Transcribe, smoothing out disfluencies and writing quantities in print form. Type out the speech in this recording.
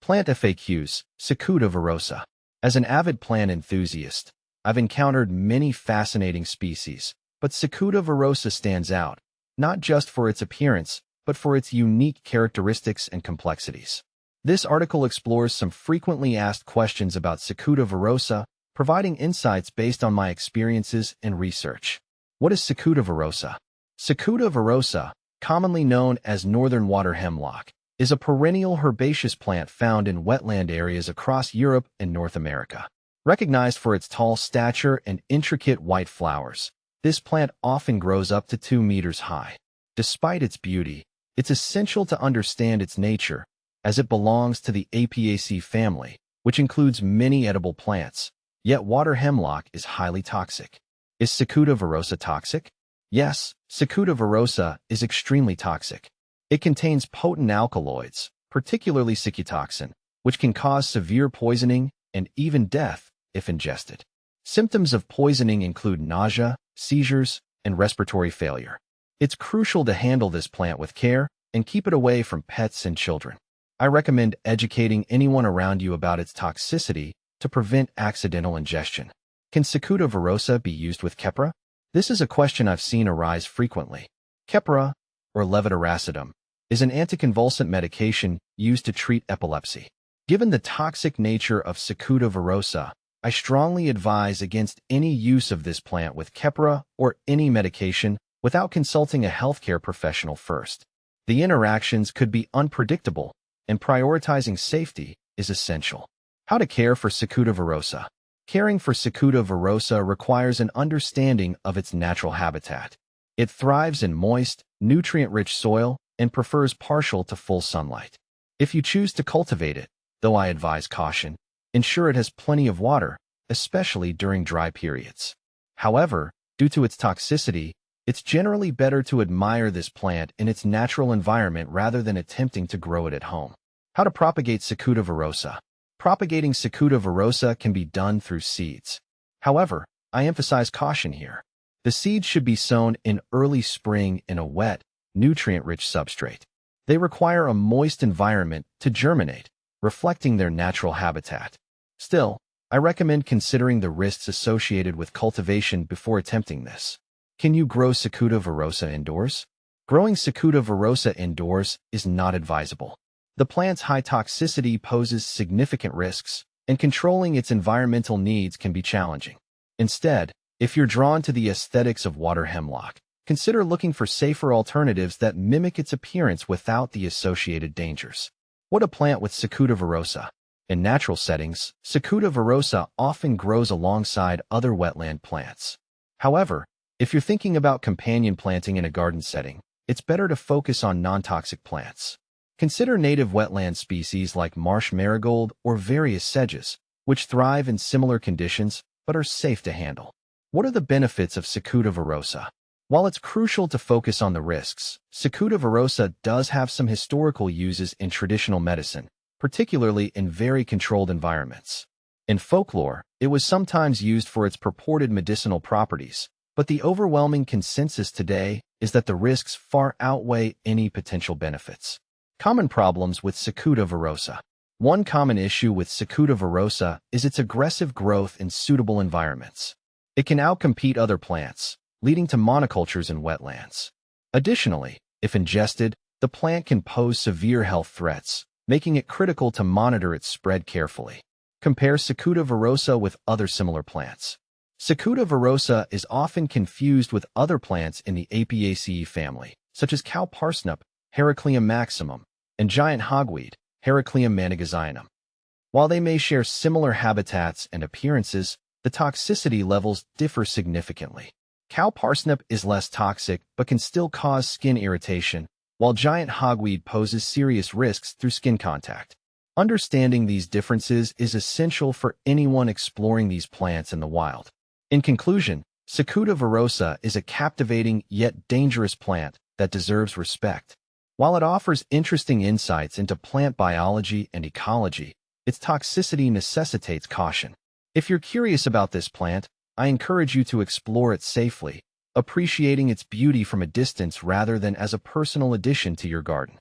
Plant FAQs, Cicuta virosa. As an avid plant enthusiast, I've encountered many fascinating species, but Cicuta virosa stands out, not just for its appearance, but for its unique characteristics and complexities. This article explores some frequently asked questions about Cicuta virosa, providing insights based on my experiences and research. What is Cicuta virosa? Cicuta virosa, commonly known as northern water hemlock, is a perennial herbaceous plant found in wetland areas across Europe and North America. Recognized for its tall stature and intricate white flowers, this plant often grows up to 2 meters high. Despite its beauty, it's essential to understand its nature, as it belongs to the Apiaceae family, which includes many edible plants. Yet water hemlock is highly toxic. Is Cicuta virosa toxic? Yes, Cicuta virosa is extremely toxic. It contains potent alkaloids, particularly cicutoxin, which can cause severe poisoning and even death if ingested. Symptoms of poisoning include nausea, seizures, and respiratory failure. It's crucial to handle this plant with care and keep it away from pets and children. I recommend educating anyone around you about its toxicity to prevent accidental ingestion. Can Cicuta virosa be used with Keppra? This is a question I've seen arise frequently. Keppra, or levetiracetam, is an anticonvulsant medication used to treat epilepsy. Given the toxic nature of Cicuta virosa, I strongly advise against any use of this plant with Keppra or any medication without consulting a healthcare professional first. The interactions could be unpredictable, and prioritizing safety is essential. How to care for Cicuta virosa? Caring for Cicuta virosa requires an understanding of its natural habitat. It thrives in moist, nutrient-rich soil and prefers partial to full sunlight. If you choose to cultivate it, though I advise caution, ensure it has plenty of water, especially during dry periods. However, due to its toxicity, it's generally better to admire this plant in its natural environment rather than attempting to grow it at home. How to propagate Cicuta virosa? Propagating Cicuta virosa can be done through seeds. However, I emphasize caution here. The seeds should be sown in early spring in a wet, nutrient-rich substrate. They require a moist environment to germinate, reflecting their natural habitat. Still, I recommend considering the risks associated with cultivation before attempting this. Can you grow Cicuta virosa indoors? Growing Cicuta virosa indoors is not advisable. The plant's high toxicity poses significant risks, and controlling its environmental needs can be challenging. Instead, if you're drawn to the aesthetics of water hemlock, consider looking for safer alternatives that mimic its appearance without the associated dangers. What a plant with Cicuta virosa. In natural settings, Cicuta virosa often grows alongside other wetland plants. However, if you're thinking about companion planting in a garden setting, it's better to focus on non-toxic plants. Consider native wetland species like marsh marigold or various sedges, which thrive in similar conditions but are safe to handle. What are the benefits of Cicuta virosa? While it's crucial to focus on the risks, Cicuta virosa does have some historical uses in traditional medicine, particularly in very controlled environments. In folklore, it was sometimes used for its purported medicinal properties, but the overwhelming consensus today is that the risks far outweigh any potential benefits. Common problems with Cicuta virosa. One common issue with Cicuta virosa is its aggressive growth in suitable environments. It can outcompete other plants, leading to monocultures in wetlands. Additionally, if ingested, the plant can pose severe health threats, making it critical to monitor its spread carefully. Compare Cicuta virosa with other similar plants. Cicuta virosa is often confused with other plants in the Apiaceae family, such as cow parsnip, Heracleum maximum, and giant hogweed, Heracleum manigazinum. While they may share similar habitats and appearances, the toxicity levels differ significantly. Cow parsnip is less toxic but can still cause skin irritation, while giant hogweed poses serious risks through skin contact. Understanding these differences is essential for anyone exploring these plants in the wild. In conclusion, Cicuta virosa is a captivating yet dangerous plant that deserves respect. While it offers interesting insights into plant biology and ecology, its toxicity necessitates caution. If you're curious about this plant, I encourage you to explore it safely, appreciating its beauty from a distance rather than as a personal addition to your garden.